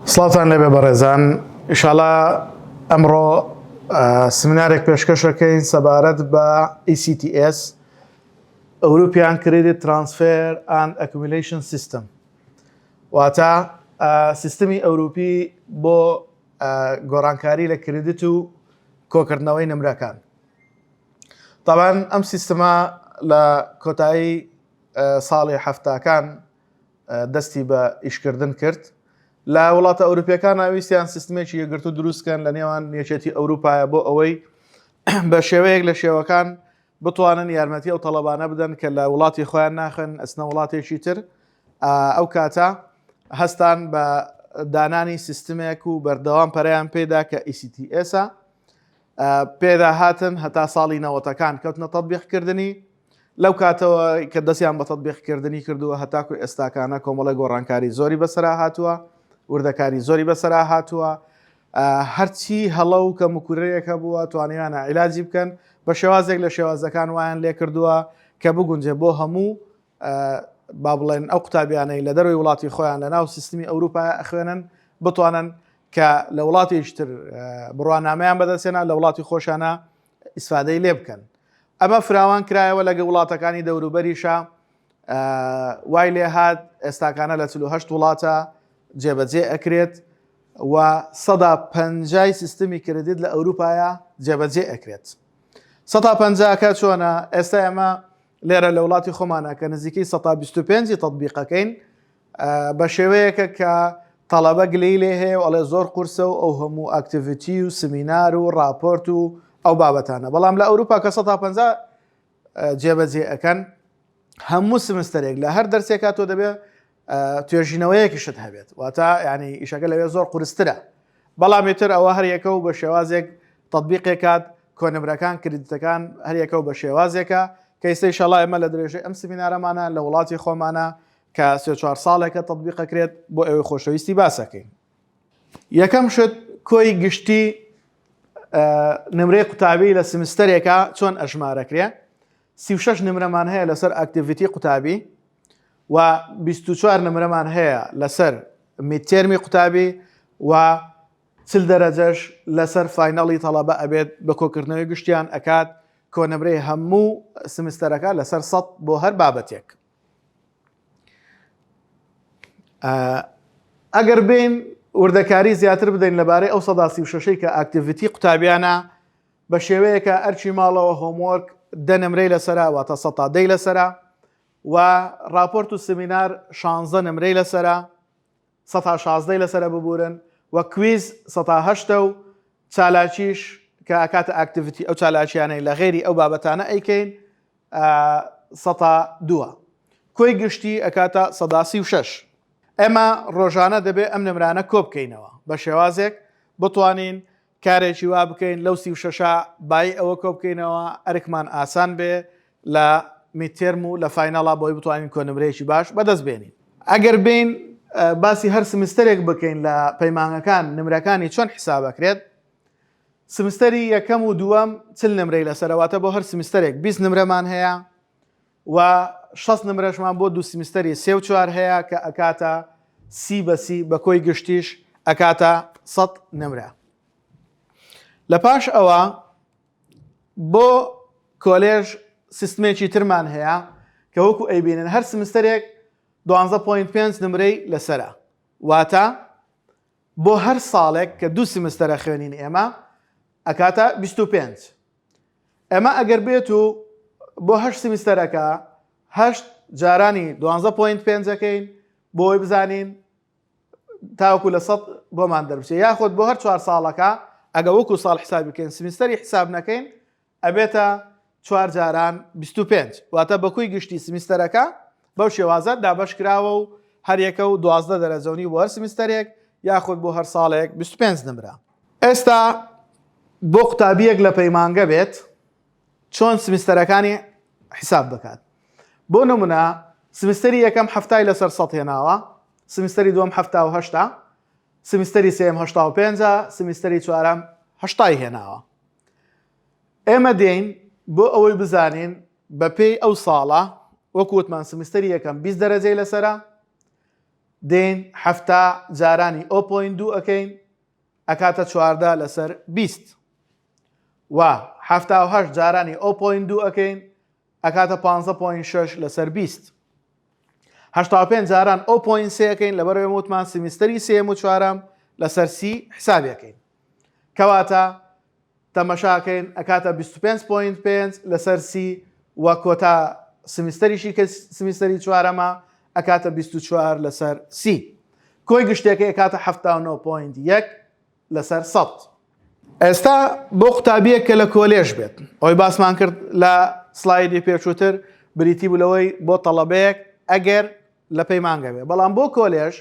سڵاتان لێبێ بەڕێزان ئینشاڵڵا ئەمڕۆ سمینارێک پێشکەشەکەین سەبارەت بە ECTS European Credit Transfer and Accumulation System واتە سیستمی ئەوروپی بۆ گۆڕانکاری لە کردیت و کۆکردنەوەی نمرەکان. طبعاً ئەم سیستەمە لە کۆتایی ساڵی هەفتاکان دەستی بە ئیشکردن کرد. لە وڵاتە ئەوروپیەکان ناویستیان سیستمێکی یەکگرت و دروستکەن لە نێوان یەکێتی ئەوروپایە بۆ ئەوەی بە شێوەیەک لە شێوەکان بتوانن یارمەتی ئەو تەڵەبانە بدەن کە لە وڵاتی خۆیان ناخن ئەچنە وڵاتێکی تر. ئەو کاتە هەستان بە دانانی سیستمێک و بەردەوام پەرەیان پێدا کە ECTS-ە پێدا هاتن هەتا ساڵی نەوەتەکان کەوتنە تەطبیقکردنی. لەو کاتەوە کە دەستیان بە تەطبیقکردنی کردووە هەتاکو ئێستاکانە کۆمەڵی گۆڕانکاری زۆری بەسەرا هاتووە، وردەکاری زۆری بەسەرا هاتووە، هەرچی هەڵە و کە مکورەیەکە بووە توانیانە عیلاجی بکەن بە شێوازێک لە شێوازەکان وایان لێ کردووە کە بگونجێ بۆ هەموو با بڵێن ئەو قوتابیانەی لە دەروی وڵاتی خۆیان لە ناو سیستمی ئەوروپای ئەخوێنن بتوانن کە لە وڵاتیشتر بڕوانامەیان بەدەستێنە لە وڵاتی خۆشانە ئیسفادەی لێ بکەن. ئەمە فراوان کرایەوە لەگە وڵاتەکانی دەوروبەریشە وای لێ هات ئێستاکانە لە 48 وڵاتە جێبەجێ ئەکرێت و 150 سیستمی کردیت لە ئەوروپایە جێبەجێ ئەکرێت. 150کە چۆنە؟ ئێستا ئێمە لێرە لە وڵاتی خۆمانە کە نزیکەی 125 تەطبیقەکەین بە شێوەیەکە کە تەڵەبە گلەی لێ هەیە و ئەڵێ زۆر قورسە و ئەو هەموو ئاکتیڤیتی و سمینار و راپۆرت و ئەو بابەتانە. بەڵام لە ئەوروپا کە 150 جێبەجێ ئەەکەن هەموو سمستەرێک لە هەر دەرسێکا تۆ دەبێت توێژینەوەیەکیشت هەبێت، واتە ینی ئیشەکە لەوێ زۆر قورسترە. بەڵامیتر ئەوە هەریەکە و بە شێوازێک تەطبیقێکات کۆنمرەکان کردیتەکان هەریەکە و بە شێوازێکە کە ئێستا ئینشاڵڵا ئێمە لە درێژەی ئەم سمینارەمانە لە وڵاتی خۆمانە کە 3-4 ساڵێکە تەطبیقەکرێت بۆ ئێوەی خۆشەویستی باسەکەین. یەکەم شت کۆی گشتی نمرەی قوتابی لە سمستەرێکە چۆن ئەژمارەکرێ. 36 نمرەمان هەیە لەسەر ئاکتیڤیتی قوتابی و 24 نمرەمان هەیە لەسەر میدتێرمی قوتابی و 40 دەرەجەش لەسەر فاینەڵی تەڵەبە ئەبێت بە کۆکردنەوەی گشتیان ئەکات کۆنمرەی هەموو سمستەرەکە لەسەر 100 بۆ هەر بابەتێک. ئەگەر بین وردەکاری زیاتر بدەین لەبارەی ئەو 136 کە ئاکتیڤیتی قوتابیانە بە شێوەیەکە ئەرچی ماڵەوە هۆمۆرک 10 نمرەی لەسەرە واتە 110 لەسەرە و راپۆرت و سمینار 16 نمرەی لەسەرە 116 لەسەرە ببورن و کویز 108 و چالاکیش کە ئاکاتە ئاکتیڤیتی ئەو چالاکیانەی لە غێری ئەو بابەتانە ئەیکەین 102. کۆی گشتی ئەکاتە 136. ئێمە ڕۆژانە دەبێت ئەم نمرانە کۆ بکەینەوە بە شێوازێک بتوانین کارێکی وا بکەین لەو 36 بای ئەوە کۆ بکەینەوە ئەرکمان ئاسان بێ لە میدتێرم و لە فاینەڵا بۆی بتوانین کۆنمرەیەکی باش بەدەست بێنین. ئەگەر بین باسی هەر سمستەرێک بکەین لە پەیمانەکان نمرەکانی چۆن حسابەکرێت، سمستەری یەکەم و دووەم 40 نمرەی لەسەرەواتە بۆ هەر سمستەرێک 20 نمرەمان هەیە و 6 نمرەشمان بۆ دوو سمستەری 3 و 4 هەیە کە ئەکاتە سی بە سی بە کۆی گشتیش ئەکاتە 100 نمرە. لە پاش ئەوە بۆ کۆلێژ سیستمێکی ترمان هەیە کە وەکو ئەیبینن هەر سمستەرێک 12.5 نمرەی لەسەرە، واتە بۆ هەر ساڵێک کە دوو سمستەرە خوێنین ئێمە ئەکاتە 25. ئەمە ئەگەر بێت و بۆ 8 سمستەرەکە 8 جارانی 12.5ەکەین بۆی بزانین تاوەکو لە 100 بۆمان دەربچێ، یاخۆت بۆ هەر 4 ساڵەکە ئەگە وەکو ساڵ حسابی بکەین سمستەری حساب نەکەین ئەبێتە 4 جاران 25 واتە بەکوی گشتی سمستەرەکە بەو شێوازە دابەشکراوە و هەریەکە و 12 دەرەجەونی بۆ هەر سمستەرێک یاخود بۆ هەر ساڵێک 25 نمرە. ئێستا بۆ قوتابیەک لە پەیمانگە بێت چۆن سمستەرەکانی حساب بکات. بۆ نمونە سمستەری یەکەم هەفتای لەسەر 100 هێناوە، سمستەری دووەم 78، سمستەری سێم 85، سمستەری چوارەم 80 هێناوە. ئێمە دێین بۆ ئەوەی بزانین بە پێی ئەو ساڵە وەکووتمان سمستەری یەکەم 20 دەرەجەی لەسەرە، دين حفتا جاراني 0.2 أكين أكاتا 14 لسر 20 و حفتا و هشت جاراني 0.2 أكين أكاتا 15.6 لسر 20 هشتا و پێنج جاران 0.3 أكين لبروي موتمان سمستري 3.4 لسر سي حسابي أكين كواتا تماشاكين أكاتا 25.5 لسر سي وكوتا سمستريشي كسمستري 4 أكاتا 24 لسر سي كوي قشتيكي أكاتا 79.1 لسر 100 ئێستا بۆ قوتابیەک کە لە کۆلێژ بێت ئەوەی باسمان کرد لە سلایدی پێشووتر بریتی بوو لەوەی بۆ تەڵەبەیەک ئەگەر لە پەیمانگە بێ بەڵام بۆ کۆلێژ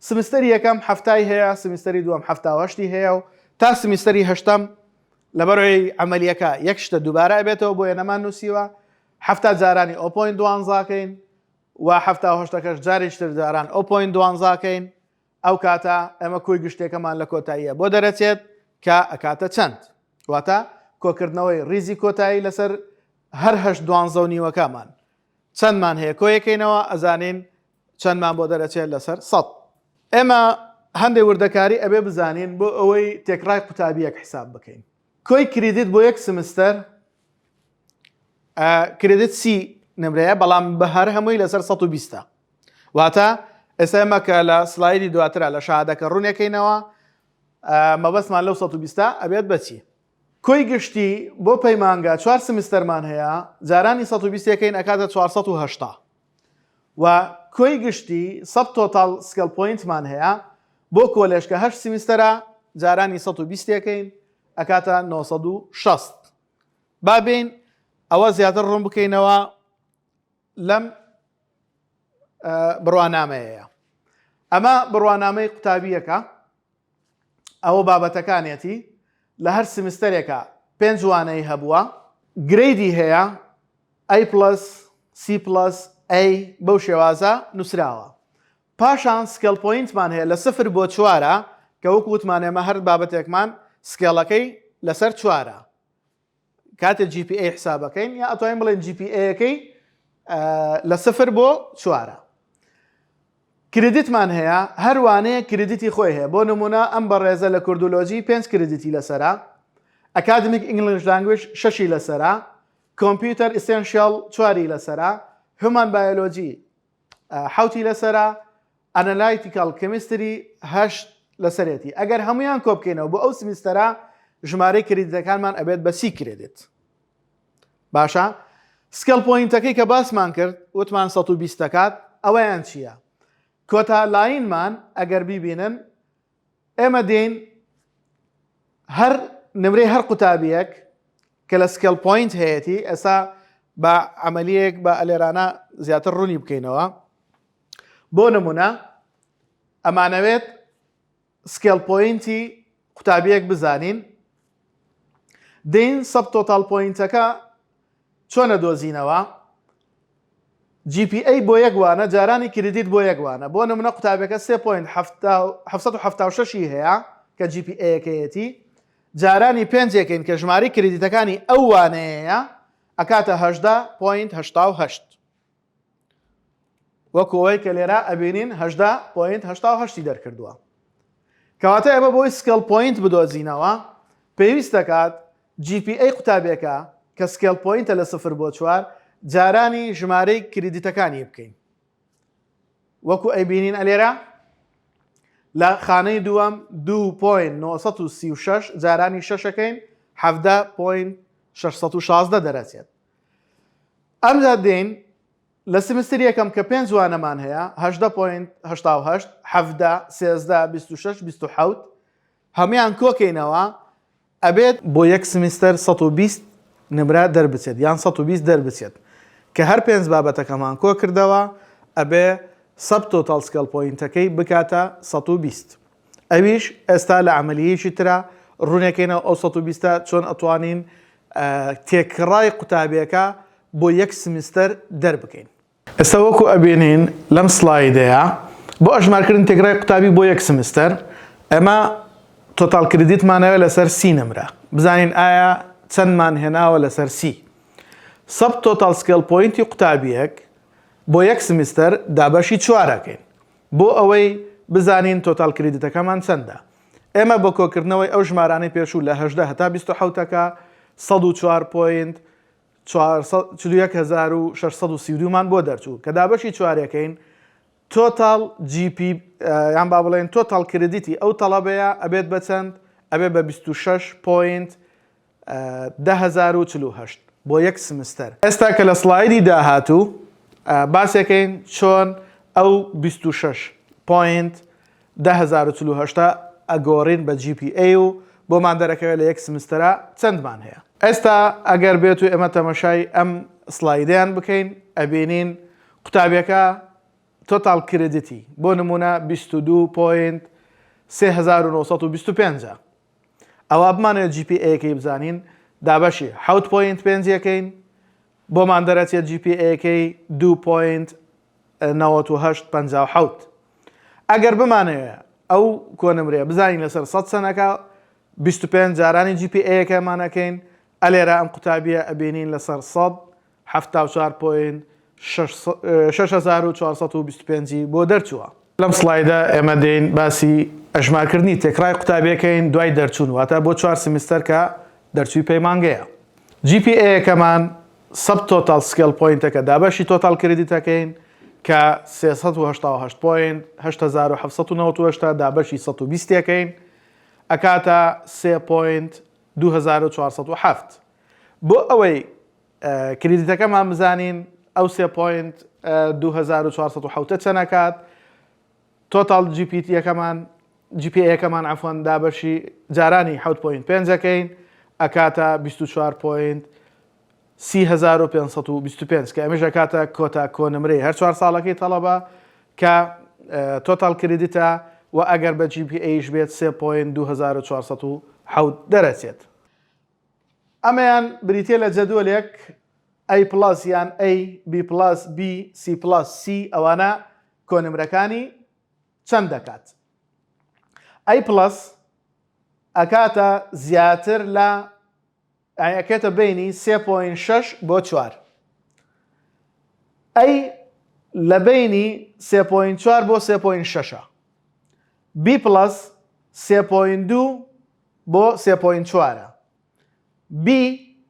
سمستەری یەکەم هەفتای هەیە سمستەری دووەم هەفتا هەشتی هەیە و تا سمستەری هەشتەم لەبەرەوەی عملیەکە یەک شتە دووبارە بێتەوە بۆ نەمان نووسیوە هەفتا جارانی 0.12کەین و هەفتا هەشتەکەش جارێکتر جاران 0.12کەین ئەو کاتە ئەمە کۆی گشتێکەمان لە کۆتاییە بۆ دەرەچێت کە ئەکاتە چەند واتە کۆکردنەوەی ریزی کۆتایی لەسەر هەر هەشت دوانزە و نیوەکەمان چەندمان هەیە کۆیەکەینەوە ئەزانین چەندمان بۆ دەرەچێت لەسەر 100 ئێمە هەندێک وردەکاری ئەبێ بزانین بۆ ئەوەی تێکڕای قوتابیەک حساب بکەین کۆی کریدیت بۆ یەک سمستەر کریدیت سی نمرەیە بەڵام بە هەر هەمووی لەسەر 120 واتە ئێستا ئێمە کە لە سلایدی دواترە لە شادەکە ڕوونەکەینەوە مەبەستمان لەو 120 ئەبێت بەچی کۆی گشتی بۆ پەیمانگە 4 سمستەرمان هەیە جارانی 120ەکەین ئەکاتە 480 و کۆی گشتی سەب تۆتال سکەل پۆینتمان هەیە بۆ کۆلێژ کە 8 سمستەرە جارانی 120ەکەین ئەکاتە 960 بابین ئەوە زیاتر ڕوون بکەینەوە لەم بڕوانامەیە ئەمە بڕوانامەی قوتابیەکە ئەوە بابەتەکانێتی لە هەر سمستەرێکە پێنج وانەی هەبووە گرێدی هەیە A+, C+, A بەو شێوازە نووسراوە پاشان سکەل پۆینتمان هەیە لە 0 بۆ 4 کە وەکو وتمانێمە هەر بابەتێکمان سکێڵەکەی لەسەر 4 کاتێک GPA حسابەکەین یا ئەتوانین بڵێن GPA-یەکەی لە 0 بۆ 4 کریدیتمان هەیە هەروانەیە کریدیتی خۆی هەیە بۆ نمونە ئەم بەڕێزە لە کوردولۆژی 5 کریدیتی لەسەرە ئەکادمیک ئینگلیش لانگویج 6 لەسەرە کۆمپیوتەر ئیسێنشیال 4 لەسەرە هومان بایۆلۆجی 7 لەسەرە ئەنەلایتیکال کەمیستری 8 لەسەرێتی ئەگەر هەمویان کۆ بکەینەوە بۆ ئەو سمیستەرە ژمارەی کریدیتەکانمان ئەبێت بە 30 کریدیت باشە سکەل پۆینتەکەی کە باسمان کرد وتمان 120 دەکات ئەوەیان چییە کۆتا لاینمان ئەگەر بیبینن ئێمە دێین هەر نمرەی هەر قوتابیەک کە لە سکەل پۆینت هەیەی ئێستا بە عملیەک بە ئەلێرانە زیاتر ڕوونی بکەینەوە بۆ نمونە ئەمانەوێت سکەل پۆینتی قوتابیەک بزانین دێین سەب تۆتال پۆینتەکە چۆنە دۆزینەوە GPA بۆ یەک وانە جارانی کریدیت بۆ یەک وانە بۆ نمونە قوتابەکە 3.776 هەیە کە GPA-یەکەیەتی جارانی 5ەکەین کە ژماری کریدیتەکانی ئەو وانەیە ئەکاتە 18.88 وەکۆی کە لێرە ئەبینین 18.88 دەرکردووە کەواتە ئێمە بۆی سکەل پۆینت بدۆزینەوە پێویست دەکات GPA قوتابێکە کە سکەل پۆینتە لە 0 بۆ 4 جارانی ژمارەی کریدیتەکانی بکەین وەکو ئەیبینین ئەلێرە لە خانەی دووەم 2.936 جارانی 6ەکەین 17.616 دەرەچێت ئەمجا دێین لە سمستری یەکەم کە 5 وانەمان هەیە 18.88 17 13 26 27 هەمویان کۆکەینەوە ئەبێت بۆ یەک سمستەر 120 نمرە دەربچێت یان 120 دەربچێت کە هەر 5 بابەتەکەمان کۆ کردەوە ئەبێ سەب تۆتال سکەل پۆینتەکەی بکاتە 120 ئەویش ئێستا لە عملیەیەکی ترە ڕوونەکەینەوە ئەو 120 چۆن ئەتوانین تێکڕای قوتابیەکە بۆ یەک سمستەر دەربکەین ئێستا وەکو ئەبینین لەم سلایدەیە بۆ ئەژمارکردن تێکڕای قوتابی بۆ یەک سمستەر ئەمە تۆتال کریدیتمانەوە لەسەر 30 نمرە بزانین ئایا چەندمان هێناوە لەسەر 30 سەب تۆتال سکەل پۆینتی قوتابیەک بۆ یەک سمستەر دابەشی 4ەکەین بۆ ئەوەی بزانین تۆتال کریدیتەکەمان چەندە. ئێمە بۆ کۆکردنەوەی ئەو ژمارانەی پێشوو لە 18 هەتا 27ەکە 104.41632مان بۆ دەرچوو کە دابەشی چوارەکەین تۆتال GP یان با بڵێن تۆتال کریدیتی ئەو تەڵەبەیە ئەبێت بە چەند؟ ئەبێت بە 26.10048 بۆ یەک سمستەر. ئێستا کە لە سلایدی داهاتوو باسێکەین چۆن ئەو 26.10048 ئەگۆڕین بە GPA و بۆمان دەرەکەوێت لە یەک سمستەرە چەندمان هەیە. ئێستا ئەگەر بێت و ئێمە تەمەشای ئەم سلایدیان بکەین ئەبینین قوتابیەکە تۆتال کریدیتی بۆ نمونە 22.3925 ئەوە بمانێت GPA-یەکەی بزانین دابەشی 7.5یەکەین بۆمان دەرەچێت GPA-یەکەی 2.9857 ئەگەر بمانەوێت ئەو کۆنمرێ بزانین لەسەر 100 چەندەکە 25 جارانی GPA-یەکەمانەکەین ئەلێرە ئەم قوتابیە ئەبینین لەسەر 174.6425 بۆ دەرچووە. لەم سلایدە ئێمە دێین باسی ئەژمارکردنی تێکڕای قوتابیەکەین دوای دەرچوون واتە بۆ 4 سمستەر کە دەرچووی پەیمانگەیە. GPA-یەکەمان سب تۆتال سکێل پۆینتەکە دابەشی تۆتال کریدیتەکەین کە 388.8798 دابەشی 120یەکەین ئەکاتە 3.2407 بۆ ئەوەی کریدیتەکەمان بزانین ئەو 3.2407 چەندەکات تۆتال GPA-یەکەمان عەفوان دابەشی جارانی 7.5یەکەین ئەکاتە 24.3525 کە ئەمەش ئەکاتە کۆتا کۆنمرەی هەر 4 ساڵەکەی تەڵەبە کە تۆتال کریدیتە و ئەگەر بە GPA-یش بێت 3.2407 دەرەچێت. ئەمەیان بریتێ لە جەدوەلێک A+ یان A, B+, B, C+, C ئەوانە کۆنمرەکانی چەند دەکات. A+ ئەکاتە زیاتر لە ئەکێتە بینی 3.6 بۆ 4. A لە بینی 3.4 بۆ 3.6. B+ 3.2 بۆ 3.4. B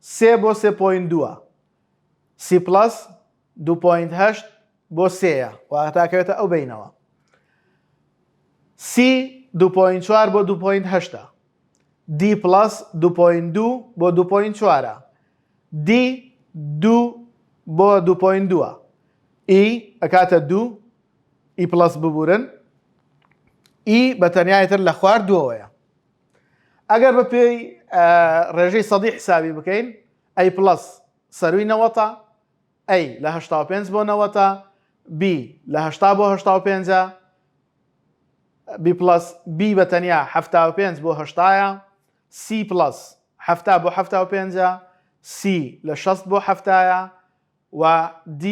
3 بۆ 3.2. C+ 2.8 بۆ 3 واتاکەوێتە ئەو بینەوە. C 2.4 بۆ 2.8. D+ 2.2 بۆ 2.4. D 2 بۆ 2.2. E ئەکاتە 2 E+ ببورن E بە تەنیایەتر لە خواردووەوەیە. ئەگەر بە پێی ڕێژەی سەدی حسابی بکەین A+ سەروی 90 A لە 85 بۆ 90 B لە 80 بۆ 85 B+ بە تەنیا 75 بۆ 80 C+ 70 بۆ 75 C لە 60 بۆ 70 و D+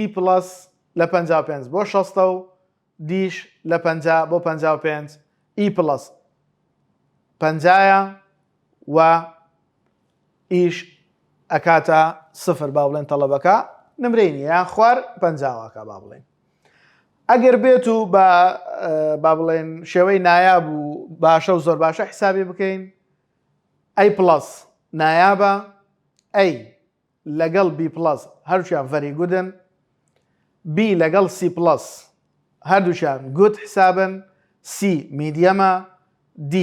لە 55 بۆ 60 و Dش لە 50 بۆ 55 E+ 50 و ئیش ئەکاتە سفر با بڵێن تەڵەبەکە نمرەی یان خوار 50واکە با بڵێن. ئەگەر بێت و با بڵێن شێوەی نایاب و باشە و زۆر باشە حسابی بکەین A+ نایابە A لەگەڵ B+ هەردووشیان very goodن B لەگەڵ C+ هەردووشیان good حسابن C میدیەمە D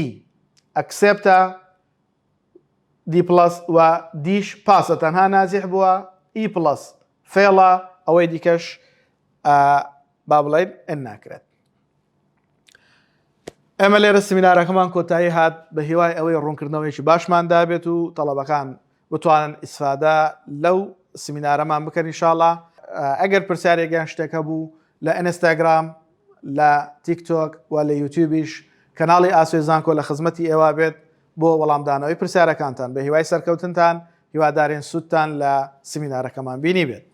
acceptە D+ و Dش پاسە تەنها نازیح بووە E+ فێڵە ئەوەی دیکەش با بڵێن ناکرێت. ئێمە لێرە سمینارەکەمان کۆتایی هات بە هیوای ئەوەی ڕوونکردنەوەیکی باشمان دابێت و تەڵەبەکان بتوانن ئیسفادە لەو سمینارەمان بکەن ئینشاڵڵا. ئەگەر پرسیارێکیان شتێکە بوو لە ئینستاگرام لە تیکتۆک و لە یوتیوبیش کەناڵی ئاسوێ زانکۆ لە خزمەتی ئێوە بێت بۆ وەڵامدانەوەی پرسیارەکانتان بە هیوای سەرکەوتنتان هیوادارین سوودتان لە سمینارەکەمان بینی بێت.